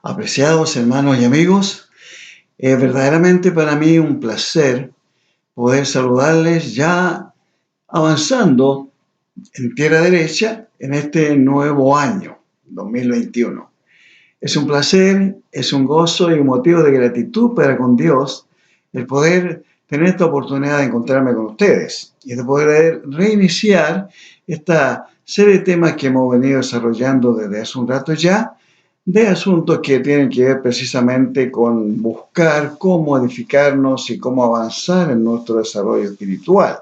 Apreciados hermanos y amigos, es verdaderamente para mí un placer poder saludarles ya avanzando en tierra derecha en este nuevo año, 2021. Es un placer, es un gozo y un motivo de gratitud para con Dios el poder tener esta oportunidad de encontrarme con ustedes y de poder reiniciar esta serie de temas que hemos venido desarrollando desde hace un rato ya, de asuntos que tienen que ver precisamente con buscar cómo edificarnos y cómo avanzar en nuestro desarrollo espiritual,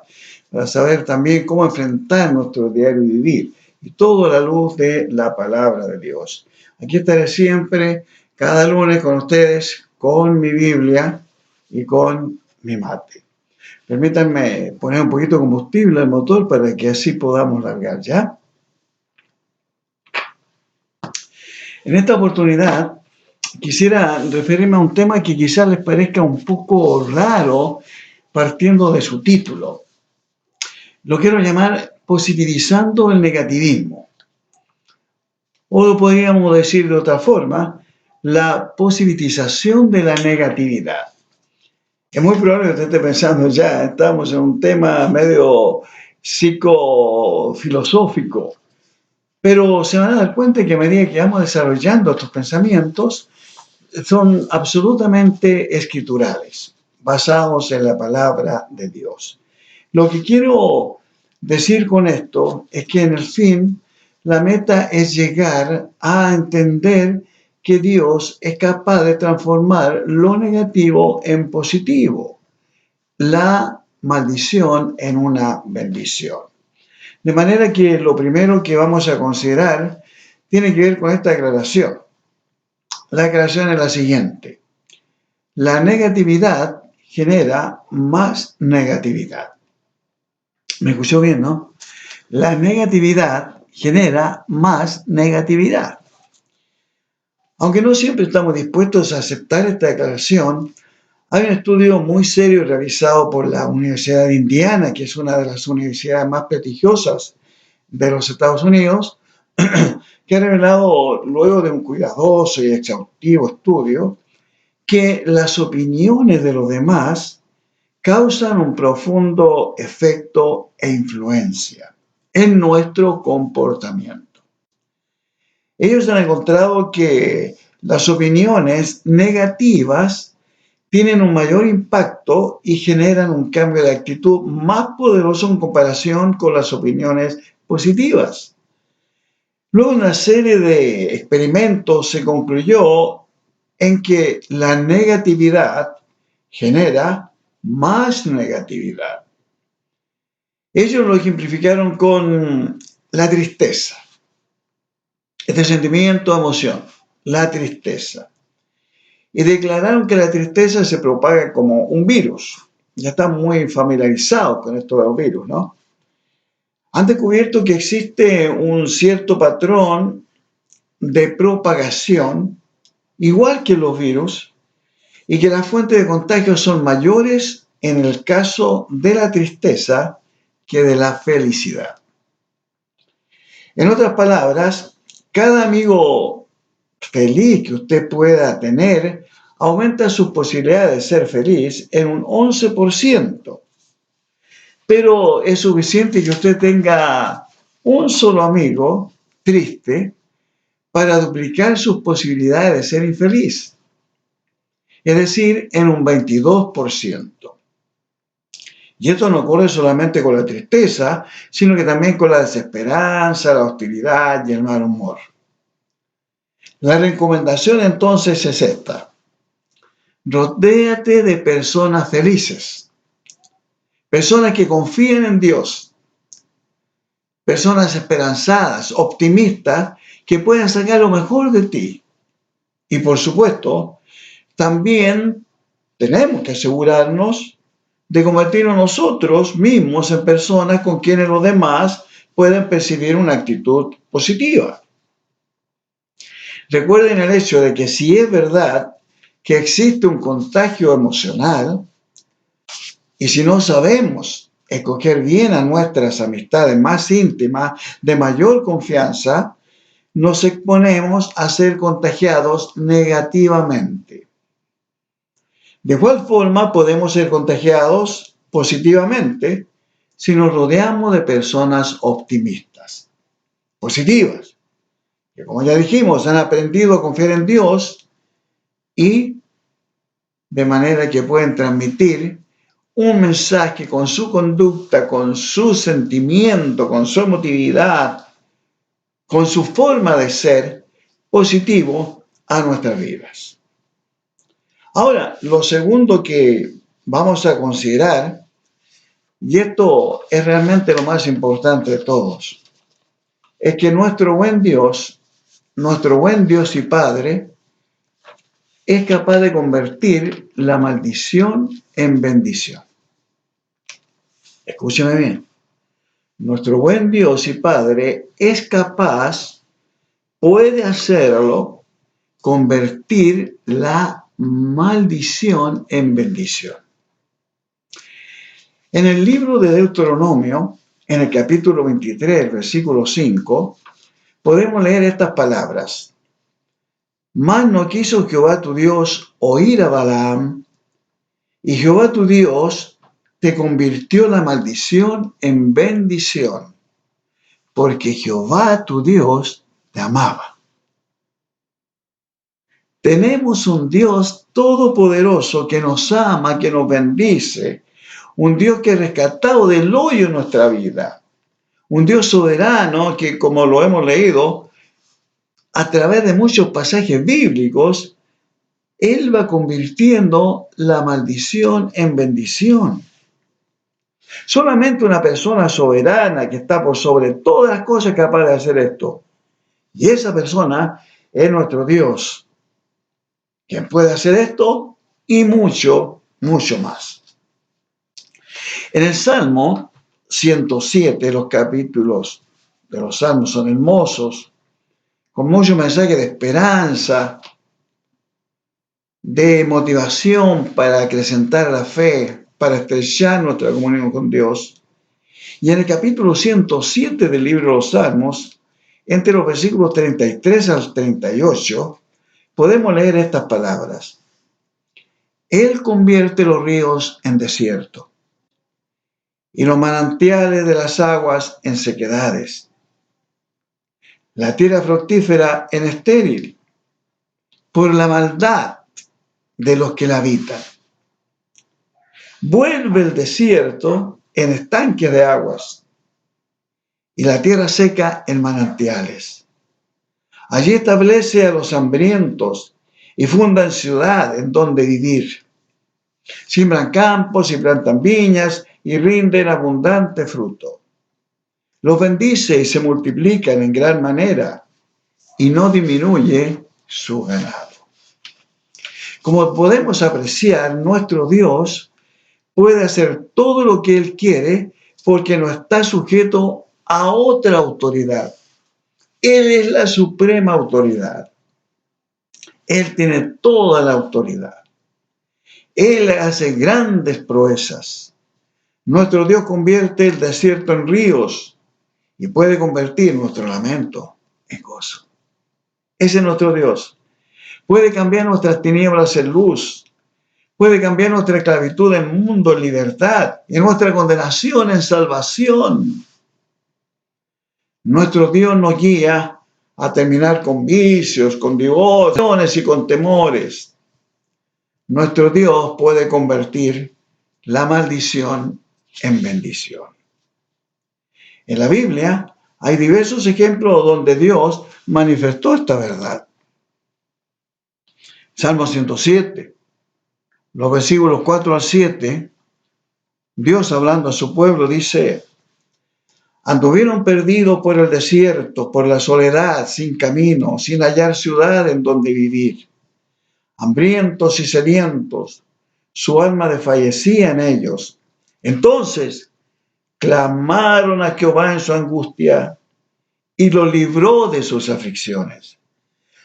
para saber también cómo enfrentar nuestro diario vivir, y todo a la luz de la palabra de Dios. Aquí estaré siempre, cada lunes con ustedes, con mi Biblia y con mi mate. Permítanme poner un poquito de combustible al motor para que así podamos largar, ¿ya? En esta oportunidad quisiera referirme a un tema que quizás les parezca un poco raro partiendo de su título. Lo quiero llamar positivizando el negativismo. O lo podríamos decir de otra forma, la positivización de la negatividad. Es muy probable que usted esté pensando ya, estamos en un tema medio psicofilosófico, pero se van a dar cuenta que a medida que vamos desarrollando estos pensamientos, son absolutamente escriturales, basados en la palabra de Dios. Lo que quiero decir con esto es que en el fin, la meta es llegar a entender que Dios es capaz de transformar lo negativo en positivo, la maldición en una bendición. De manera que lo primero que vamos a considerar tiene que ver con esta aclaración. La aclaración es la siguiente: la negatividad genera más negatividad. ¿Me escuchó bien, no? La negatividad genera más negatividad. Aunque no siempre estamos dispuestos a aceptar esta declaración, hay un estudio muy serio realizado por la Universidad de Indiana, que es una de las universidades más prestigiosas de los Estados Unidos, que ha revelado, luego de un cuidadoso y exhaustivo estudio, que las opiniones de los demás causan un profundo efecto e influencia en nuestro comportamiento. Ellos han encontrado que las opiniones negativas tienen un mayor impacto y generan un cambio de actitud más poderoso en comparación con las opiniones positivas. Luego de una serie de experimentos se concluyó en que la negatividad genera más negatividad. Ellos lo ejemplificaron con la tristeza. Este sentimiento, emoción, la tristeza. Y declararon que la tristeza se propaga como un virus. Ya están muy familiarizados con esto de los virus, ¿no? Han descubierto que existe un cierto patrón de propagación, igual que los virus, y que las fuentes de contagio son mayores en el caso de la tristeza que de la felicidad. En otras palabras, cada amigo feliz que usted pueda tener aumenta sus posibilidades de ser feliz en un 11%. Pero es suficiente que usted tenga un solo amigo triste para duplicar sus posibilidades de ser infeliz. Es decir, en un 22%. Y esto no ocurre solamente con la tristeza, sino que también con la desesperanza, la hostilidad y el mal humor. La recomendación entonces es esta: rodéate de personas felices, personas que confíen en Dios, personas esperanzadas, optimistas, que puedan sacar lo mejor de ti. Y por supuesto, también tenemos que asegurarnos de convertirnos nosotros mismos en personas con quienes los demás pueden percibir una actitud positiva. Recuerden el hecho de que si es verdad que existe un contagio emocional, y si no sabemos escoger bien a nuestras amistades más íntimas, de mayor confianza, nos exponemos a ser contagiados negativamente. De igual forma podemos ser contagiados positivamente si nos rodeamos de personas optimistas, positivas, que como ya dijimos, han aprendido a confiar en Dios y de manera que pueden transmitir un mensaje con su conducta, con su sentimiento, con su emotividad, con su forma de ser positivo a nuestras vidas. Ahora, lo segundo que vamos a considerar, y esto es realmente lo más importante de todos, es que nuestro buen Dios y Padre, es capaz de convertir la maldición en bendición. Escúcheme bien. Nuestro buen Dios y Padre es capaz, puede hacerlo, convertir la maldición en bendición. En el libro de Deuteronomio, en el capítulo 23, versículo 5, podemos leer estas palabras. Mas no quiso Jehová tu Dios oír a Balaam, y Jehová tu Dios te convirtió la maldición en bendición, porque Jehová tu Dios te amaba. Tenemos un Dios todopoderoso que nos ama, que nos bendice, un Dios que ha rescatado del hoyo en nuestra vida, un Dios soberano que, como lo hemos leído, a través de muchos pasajes bíblicos, Él va convirtiendo la maldición en bendición. Solamente una persona soberana que está por sobre todas las cosas es capaz de hacer esto. Y esa persona es nuestro Dios, quien puede hacer esto y mucho, mucho más. En el Salmo 107, los capítulos de los Salmos son hermosos, con mucho mensaje de esperanza, de motivación para acrecentar la fe, para estrechar nuestra comunión con Dios. Y en el capítulo 107 del libro de los Salmos, entre los versículos 33 al 38, podemos leer estas palabras. Él convierte los ríos en desierto y los manantiales de las aguas en sequedades, la tierra fructífera en estéril, por la maldad de los que la habitan. Vuelve el desierto en estanques de aguas y la tierra seca en manantiales. Allí establece a los hambrientos y fundan ciudad en donde vivir. Siembran campos y plantan viñas y rinden abundante fruto. Los bendice y se multiplican en gran manera y no disminuye su ganado. Como podemos apreciar, nuestro Dios puede hacer todo lo que Él quiere porque no está sujeto a otra autoridad. Él es la suprema autoridad. Él tiene toda la autoridad. Él hace grandes proezas. Nuestro Dios convierte el desierto en ríos y puede convertir nuestro lamento en gozo. Ese es nuestro Dios. Puede cambiar nuestras tinieblas en luz. Puede cambiar nuestra esclavitud en mundo en libertad y nuestra condenación en salvación. Nuestro Dios nos guía a terminar con vicios, con divorcios y con temores. Nuestro Dios puede convertir la maldición en bendición. En la Biblia hay diversos ejemplos donde Dios manifestó esta verdad. Salmo 107, los versículos 4 al 7, Dios hablando a su pueblo dice: anduvieron perdidos por el desierto, por la soledad, sin camino, sin hallar ciudad en donde vivir. Hambrientos y sedientos, su alma desfallecía en ellos. Entonces clamaron a Jehová en su angustia y lo libró de sus aflicciones.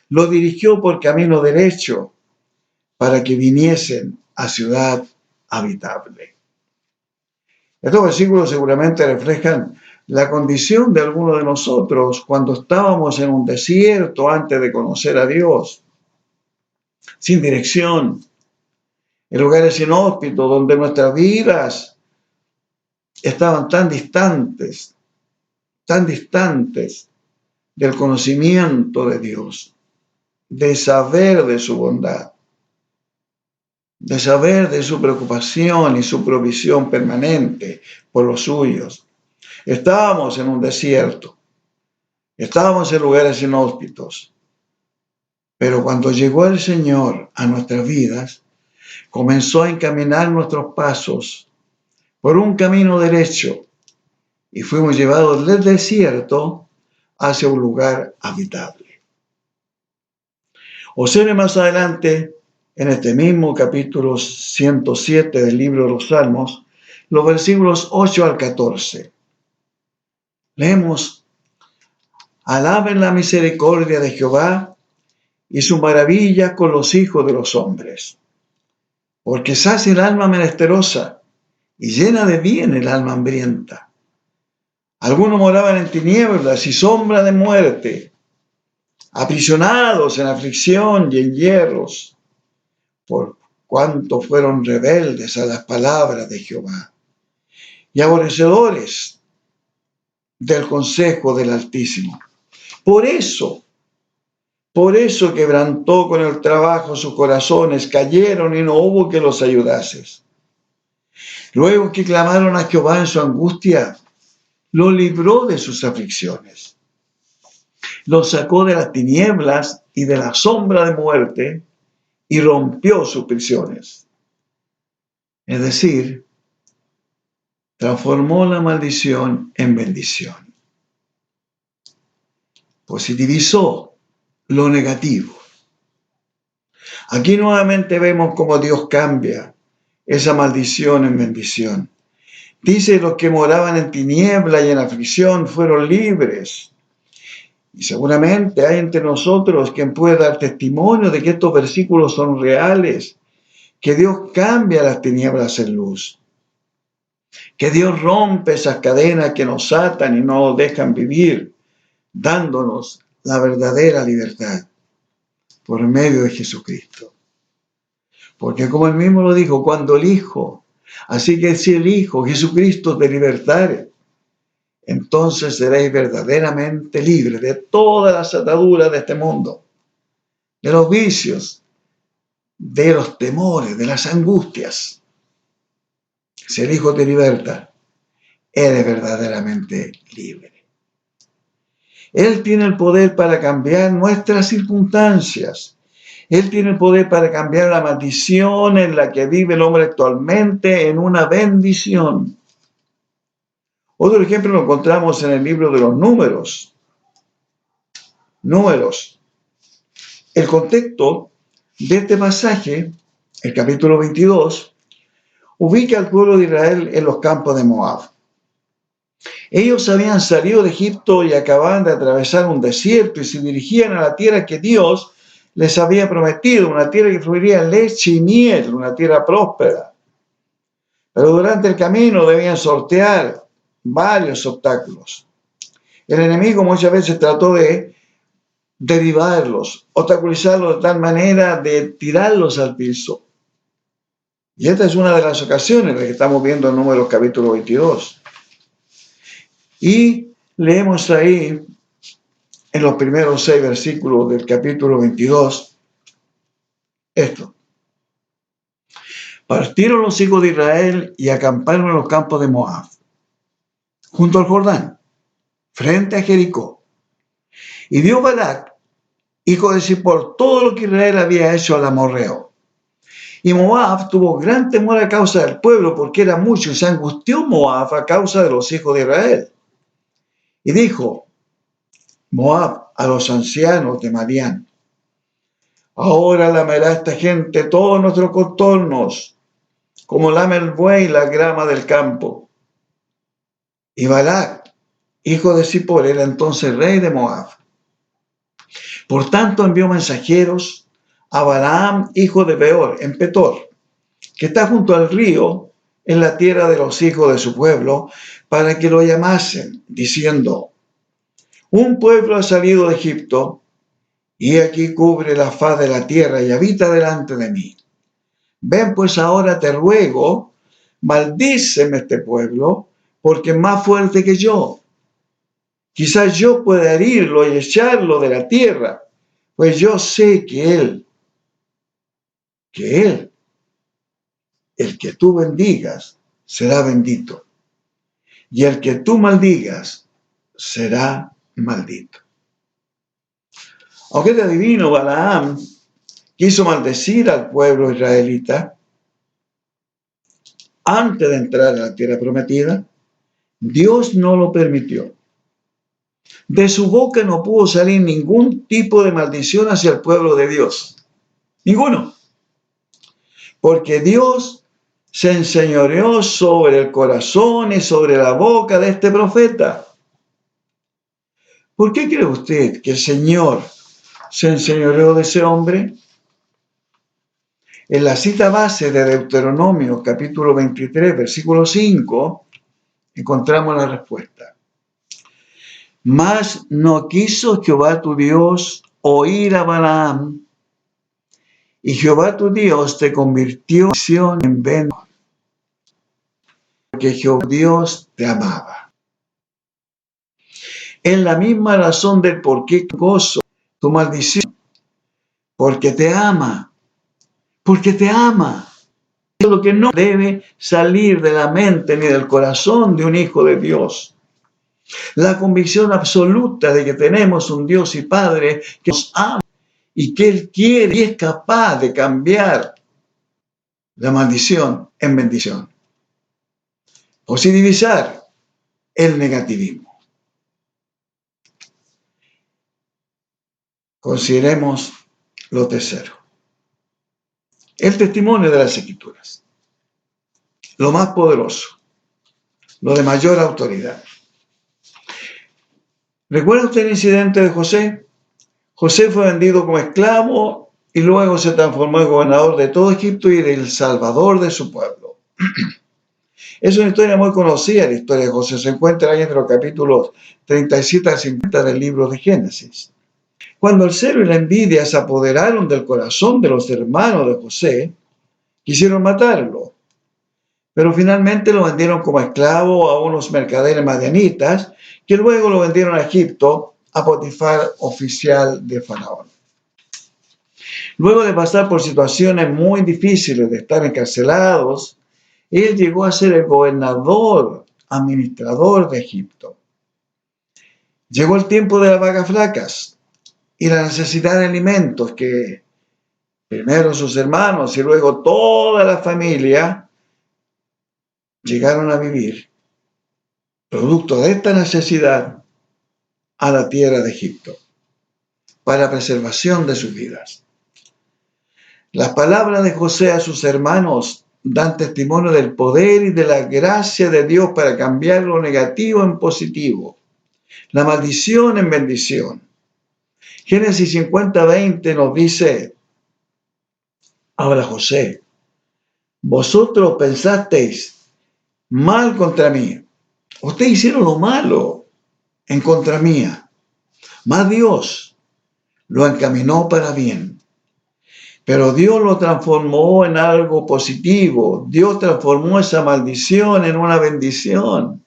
Lo dirigió por camino derecho para que viniesen a ciudad habitable. Estos versículos seguramente reflejan la condición de algunos de nosotros cuando estábamos en un desierto antes de conocer a Dios, sin dirección, en lugares inhóspitos donde nuestras vidas estaban tan distantes del conocimiento de Dios, de saber de su bondad, de saber de su preocupación y su provisión permanente por los suyos. Estábamos en un desierto, estábamos en lugares inhóspitos, pero cuando llegó el Señor a nuestras vidas, comenzó a encaminar nuestros pasos por un camino derecho y fuimos llevados del desierto hacia un lugar habitable. Observe más adelante, en este mismo capítulo 107 del libro de los Salmos, los versículos 8 al 14. Leemos: alaben la misericordia de Jehová y su maravilla con los hijos de los hombres, porque sacia el alma menesterosa y llena de bien el alma hambrienta. Algunos moraban en tinieblas y sombra de muerte, aprisionados en aflicción y en hierros, por cuanto fueron rebeldes a las palabras de Jehová y aborrecedores del consejo del Altísimo. Por eso quebrantó con el trabajo sus corazones, cayeron y no hubo que los ayudase. Luego que clamaron a Jehová en su angustia, lo libró de sus aflicciones. Los sacó de las tinieblas y de la sombra de muerte y rompió sus prisiones. Es decir, transformó la maldición en bendición. Positivizó lo negativo. Aquí nuevamente vemos cómo Dios cambia esa maldición en bendición. Dice: los que moraban en tiniebla y en aflicción fueron libres. Y seguramente hay entre nosotros quien puede dar testimonio de que estos versículos son reales, que Dios cambia las tinieblas en luz, que Dios rompe esas cadenas que nos atan y no nos dejan vivir, dándonos la verdadera libertad por medio de Jesucristo. Porque como él mismo lo dijo, cuando el Hijo, así que si el Hijo, Jesucristo, te libertare, entonces seréis verdaderamente libres de todas las ataduras de este mundo, de los vicios, de los temores, de las angustias. Si el Hijo te liberta, eres verdaderamente libre. Él tiene el poder para cambiar nuestras circunstancias. Él tiene el poder para cambiar la maldición en la que vive el hombre actualmente en una bendición. Otro ejemplo lo encontramos en el libro de los Números. Números. El contexto de este pasaje, el capítulo 22, ubica al pueblo de Israel en los campos de Moab. Ellos habían salido de Egipto y acababan de atravesar un desierto y se dirigían a la tierra que Dios les había prometido, una tierra que fluiría leche y miel, una tierra próspera. Pero durante el camino debían sortear varios obstáculos. El enemigo muchas veces trató de derribarlos, obstaculizarlos de tal manera de tirarlos al piso. Y esta es una de las ocasiones en las que estamos viendo en Números capítulo 22. Y leemos ahí, en los primeros 6 versículos del capítulo 22, esto. Partieron los hijos de Israel y acamparon en los campos de Moab, junto al Jordán, frente a Jericó. Y vio Balac, hijo de Zippor, todo lo que Israel había hecho al amorreo. Y Moab tuvo gran temor a causa del pueblo, porque era mucho, y se angustió Moab a causa de los hijos de Israel. Y dijo Moab a los ancianos de Madián: ahora lamerá esta gente todos nuestros contornos, como lame el buey la grama del campo. Y Balac, hijo de Zippor, era entonces rey de Moab. Por tanto envió mensajeros a Balaam, hijo de Beor, en Petor, que está junto al río en la tierra de los hijos de su pueblo, para que lo llamasen, diciendo: un pueblo ha salido de Egipto, y aquí cubre la faz de la tierra y habita delante de mí. Ven pues ahora, te ruego, maldíceme este pueblo, porque es más fuerte que yo. Quizás yo pueda herirlo y echarlo de la tierra, pues yo sé que él, el que tú bendigas, será bendito, y el que tú maldigas, será maldito. Aunque este adivino Balaam quiso maldecir al pueblo israelita antes de entrar a la tierra prometida, Dios no lo permitió. De su boca no pudo salir ningún tipo de maldición hacia el pueblo de Dios. Ninguno. Porque Dios se enseñoreó sobre el corazón y sobre la boca de este profeta. ¿Por qué cree usted que el Señor se enseñoreó de ese hombre? En la cita base de Deuteronomio, capítulo 23, versículo 5, encontramos la respuesta. Mas no quiso Jehová tu Dios oír a Balaam, y Jehová tu Dios te convirtió en bendición, porque Jehová Dios te amaba. Es la misma razón del por qué gozo tu maldición, porque te ama, porque te ama. Es lo que no debe salir de la mente ni del corazón de un hijo de Dios. La convicción absoluta de que tenemos un Dios y Padre que nos ama y que Él quiere y es capaz de cambiar la maldición en bendición. Positivizar el negativismo. Consideremos lo tercero. El testimonio de las Escrituras. Lo más poderoso. Lo de mayor autoridad. ¿Recuerda usted el incidente de José? José fue vendido como esclavo y luego se transformó en gobernador de todo Egipto y el salvador de su pueblo. Es una historia muy conocida, la historia de José. Se encuentra ahí entre los capítulos 37 a 50 del libro de Génesis. Cuando el celo y la envidia se apoderaron del corazón de los hermanos de José, quisieron matarlo. Pero finalmente lo vendieron como esclavo a unos mercaderes madianitas, que luego lo vendieron a Egipto, a Potifar, oficial de Faraón. Luego de pasar por situaciones muy difíciles, de estar encarcelados, él llegó a ser el gobernador, administrador de Egipto. Llegó el tiempo de las vacas flacas y la necesidad de alimentos que primero sus hermanos y luego toda la familia llegaron a vivir, producto de esta necesidad, a la tierra de Egipto, para preservación de sus vidas. Las palabras de José a sus hermanos dan testimonio del poder y de la gracia de Dios para cambiar lo negativo en positivo, la maldición en bendición. Génesis 50:20 nos dice: ahora José, vosotros pensasteis mal contra mí. Ustedes hicieron lo malo en contra mía, mas Dios lo encaminó para bien. Pero Dios lo transformó en algo positivo. Dios transformó esa maldición en una bendición.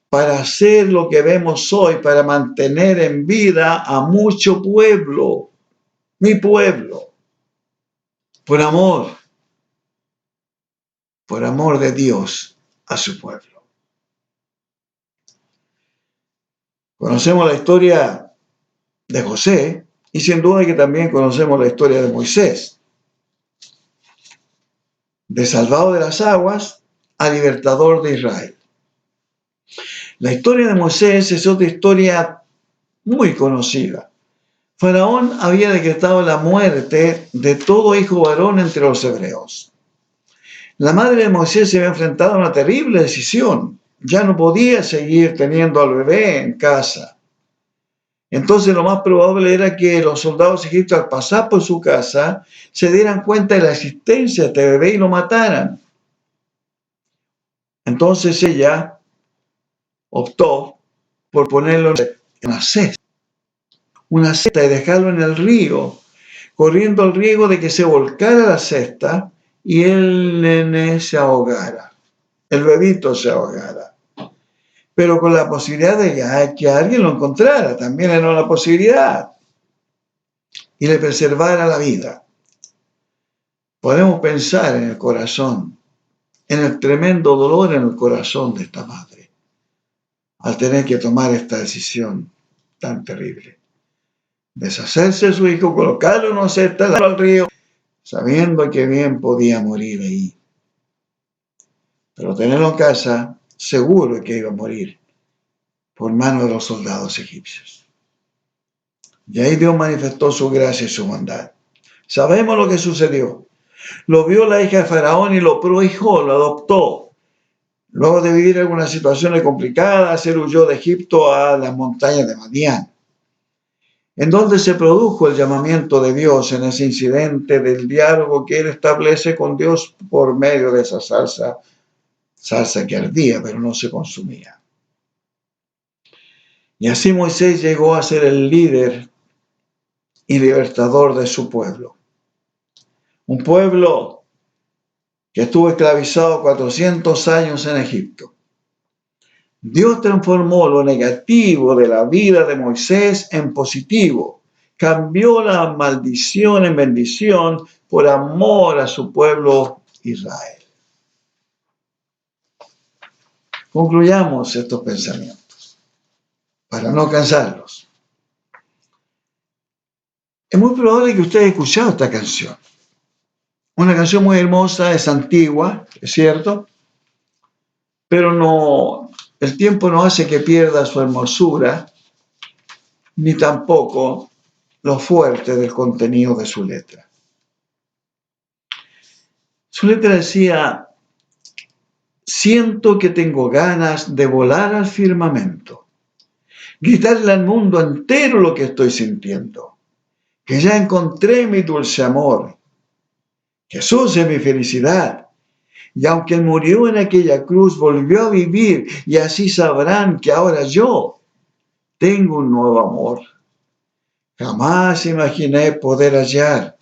Para hacer lo que vemos hoy, para mantener en vida a mucho pueblo, mi pueblo, por amor de Dios a su pueblo. Conocemos la historia de José y sin duda que también conocemos la historia de Moisés. De salvado de las aguas a libertador de Israel. La historia de Moisés es otra historia muy conocida. Faraón había decretado la muerte de todo hijo varón entre los hebreos. La madre de Moisés se había enfrentado a una terrible decisión. Ya no podía seguir teniendo al bebé en casa. Entonces lo más probable era que los soldados egipcios, al pasar por su casa, se dieran cuenta de la existencia de este bebé y lo mataran. Entonces ella optó por ponerlo en una cesta y dejarlo en el río, corriendo el riesgo de que se volcara la cesta y el nene se ahogara, el bebito se ahogara. Pero con la posibilidad de que alguien lo encontrara, también era una posibilidad, y le preservara la vida. Podemos pensar en el corazón, en el tremendo dolor en el corazón de esta madre, al tener que tomar esta decisión tan terrible. Deshacerse de su hijo, colocarlo en una cesta al río, sabiendo que bien podía morir ahí. Pero tenerlo en casa, seguro que iba a morir por mano de los soldados egipcios. Y ahí Dios manifestó su gracia y su bondad. Sabemos lo que sucedió. Lo vio la hija de Faraón y lo prohijó, lo adoptó. Luego de vivir algunas situaciones complicadas, él huyó de Egipto a las montañas de Madián, en donde se produjo el llamamiento de Dios en ese incidente del diálogo que él establece con Dios por medio de esa salsa que ardía, pero no se consumía. Y así Moisés llegó a ser el líder y libertador de su pueblo. Un pueblo que estuvo esclavizado 400 años en Egipto. Dios transformó lo negativo de la vida de Moisés en positivo. Cambió la maldición en bendición por amor a su pueblo Israel. Concluyamos estos pensamientos para no cansarlos. Es muy probable que usted haya escuchado esta canción. Una canción muy hermosa, es antigua, es cierto, pero el tiempo no hace que pierda su hermosura, ni tampoco lo fuerte del contenido de su letra. Su letra decía: siento que tengo ganas de volar al firmamento, gritarle al mundo entero lo que estoy sintiendo, que ya encontré mi dulce amor. Jesús es mi felicidad, y aunque Él murió en aquella cruz, volvió a vivir, y así sabrán que ahora yo tengo un nuevo amor. Jamás imaginé poder hallar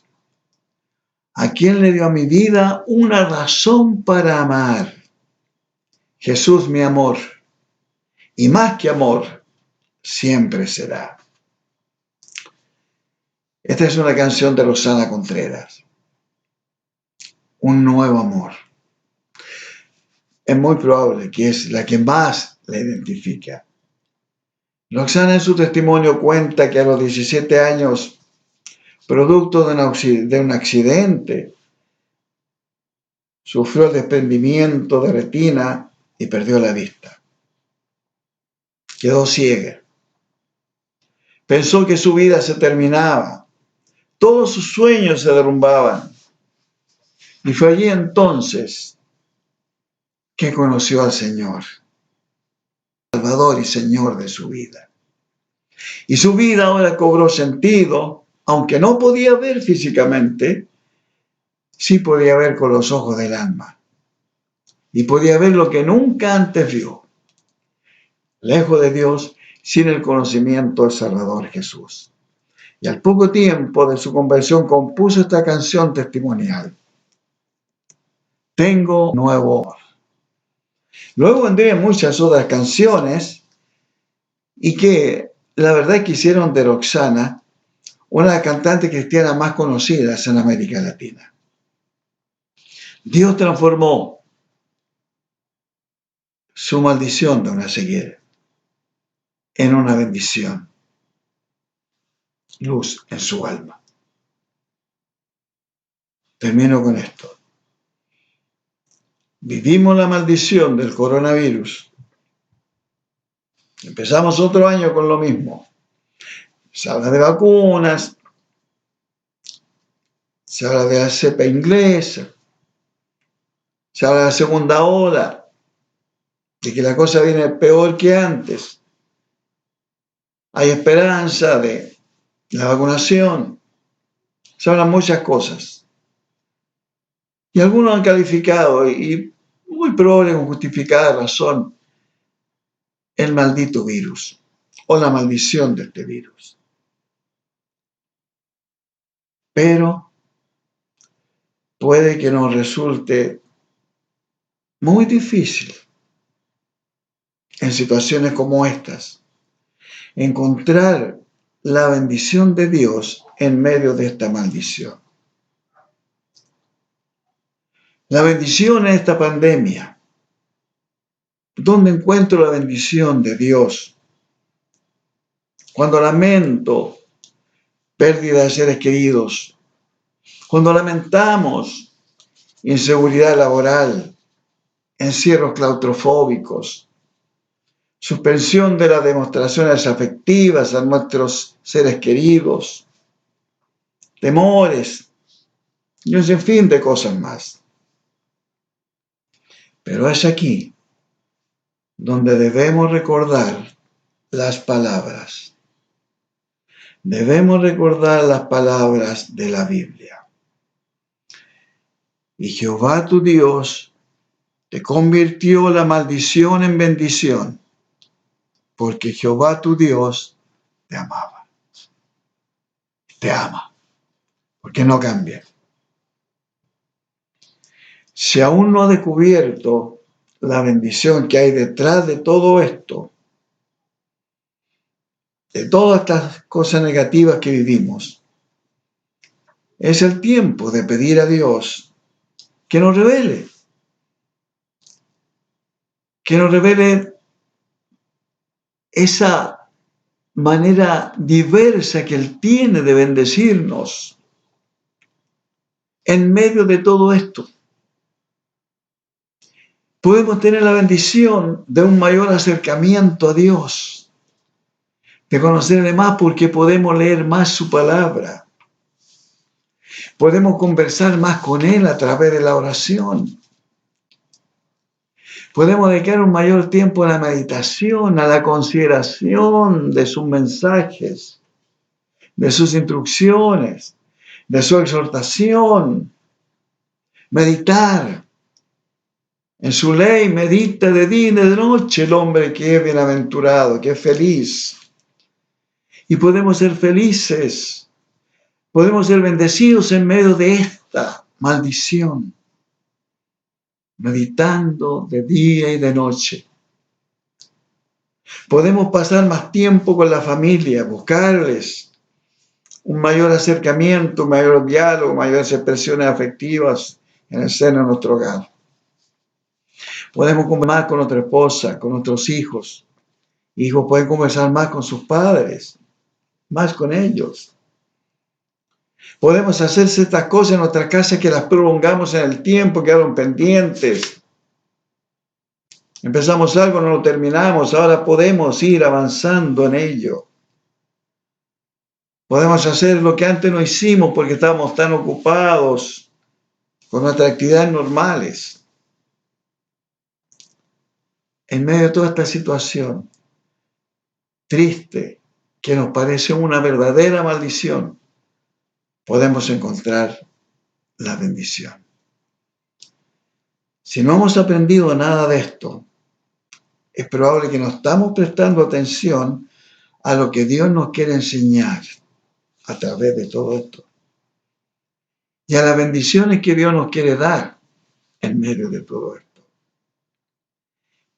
a quien le dio a mi vida una razón para amar. Jesús, mi amor, y más que amor, siempre será. Esta es una canción de Rosana Contreras. Un nuevo amor. Es muy probable que es la que más la identifica. Roxana en su testimonio cuenta que a los 17 años, producto de un accidente, sufrió el desprendimiento de retina y perdió la vista. Quedó ciega. Pensó que su vida se terminaba. Todos sus sueños se derrumbaban. Y fue allí entonces que conoció al Señor, Salvador y Señor de su vida. Y su vida ahora cobró sentido, aunque no podía ver físicamente, sí podía ver con los ojos del alma. Y podía ver lo que nunca antes vio. Lejos de Dios, sin el conocimiento del Salvador Jesús. Y al poco tiempo de su conversión compuso esta canción testimonial. Tengo nuevo amor. Luego vendrían muchas otras canciones y que la verdad que hicieron de Roxana una de las cantantes cristianas más conocidas en América Latina. Dios transformó su maldición de una ceguera en una bendición, luz en su alma. Termino con esto. Vivimos la maldición del coronavirus. Empezamos otro año con lo mismo. Se habla de vacunas, se habla de la cepa inglesa, se habla de la segunda ola, de que la cosa viene peor que antes. Hay esperanza de la vacunación. Se hablan muchas cosas. Y algunos han calificado, y muy probable con justificada razón, el maldito virus o la maldición de este virus. Pero puede que nos resulte muy difícil en situaciones como estas encontrar la bendición de Dios en medio de esta maldición. La bendición en esta pandemia. ¿Dónde encuentro la bendición de Dios? Cuando lamento pérdida de seres queridos, cuando lamentamos inseguridad laboral, encierros claustrofóbicos, suspensión de las demostraciones afectivas a nuestros seres queridos, temores y un sinfín de cosas más. Pero es aquí donde debemos recordar las palabras. Debemos recordar las palabras de la Biblia. Y Jehová tu Dios te convirtió la maldición en bendición, porque Jehová tu Dios te amaba. Te ama, porque no cambia. Si aún no has descubierto la bendición que hay detrás de todo esto, de todas estas cosas negativas que vivimos, es el tiempo de pedir a Dios que nos revele esa manera diversa que Él tiene de bendecirnos en medio de todo esto. Podemos tener la bendición de un mayor acercamiento a Dios, de conocerle más porque podemos leer más su palabra. Podemos conversar más con Él a través de la oración. Podemos dedicar un mayor tiempo a la meditación, a la consideración de sus mensajes, de sus instrucciones, de su exhortación. Meditar en su ley, medita de día y de noche el hombre que es bienaventurado, que es feliz. Y podemos ser felices, podemos ser bendecidos en medio de esta maldición, meditando de día y de noche. Podemos pasar más tiempo con la familia, buscarles un mayor acercamiento, un mayor diálogo, mayores expresiones afectivas en el seno de nuestro hogar. Podemos conversar más con nuestra esposa, con nuestros hijos. Hijos pueden conversar más con sus padres, más con ellos. Podemos hacer ciertas cosas en nuestra casa que las prolongamos en el tiempo, quedaron pendientes. Empezamos algo, no lo terminamos, ahora podemos ir avanzando en ello. Podemos hacer lo que antes no hicimos porque estábamos tan ocupados con nuestras actividades normales. En medio de toda esta situación triste, que nos parece una verdadera maldición, podemos encontrar la bendición. Si no hemos aprendido nada de esto, es probable que no estamos prestando atención a lo que Dios nos quiere enseñar a través de todo esto y a las bendiciones que Dios nos quiere dar en medio de todo esto.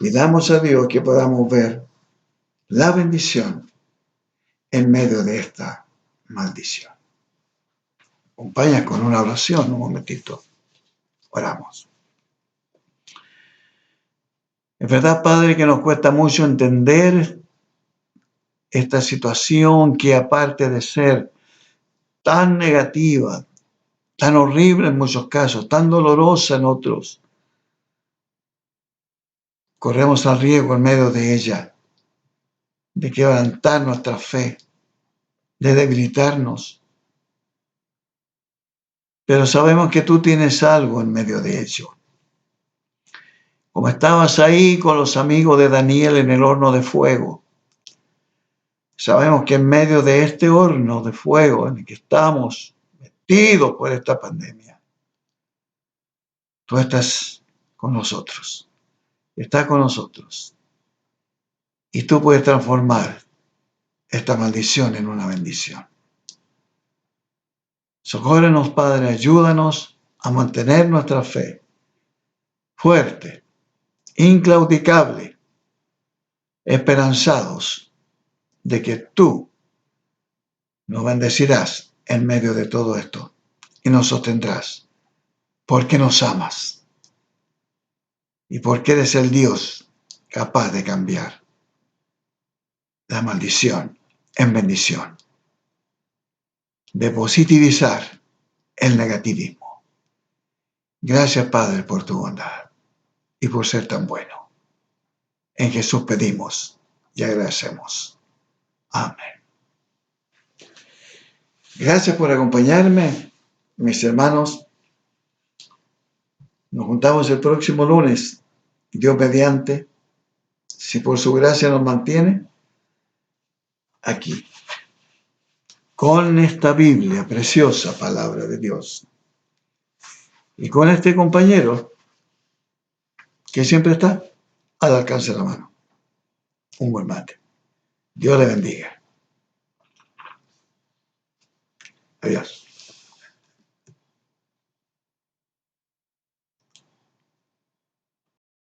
Pidamos a Dios que podamos ver la bendición en medio de esta maldición. Acompaña con una oración, un momentito. Oramos. Es verdad, Padre, que nos cuesta mucho entender esta situación que, aparte de ser tan negativa, tan horrible en muchos casos, tan dolorosa en otros, corremos el riesgo en medio de ella de quebrantar nuestra fe, de debilitarnos. Pero sabemos que tú tienes algo en medio de ello. Como estabas ahí con los amigos de Daniel en el horno de fuego, sabemos que en medio de este horno de fuego en el que estamos metidos por esta pandemia, tú estás con nosotros. Está con nosotros. Y tú puedes transformar esta maldición en una bendición. Socórrenos, Padre, ayúdanos a mantener nuestra fe fuerte, inclaudicable, esperanzados de que tú nos bendecirás en medio de todo esto y nos sostendrás, porque nos amas y porque eres el Dios capaz de cambiar la maldición en bendición, de positivizar el negativismo. Gracias, Padre, por tu bondad y por ser tan bueno. En Jesús pedimos y agradecemos. Amén. Gracias por acompañarme, mis hermanos. Nos juntamos el próximo lunes, Dios mediante, si por su gracia nos mantiene, aquí, con esta Biblia, preciosa palabra de Dios. Y con este compañero que siempre está al alcance de la mano. Un buen mate. Dios le bendiga. Adiós.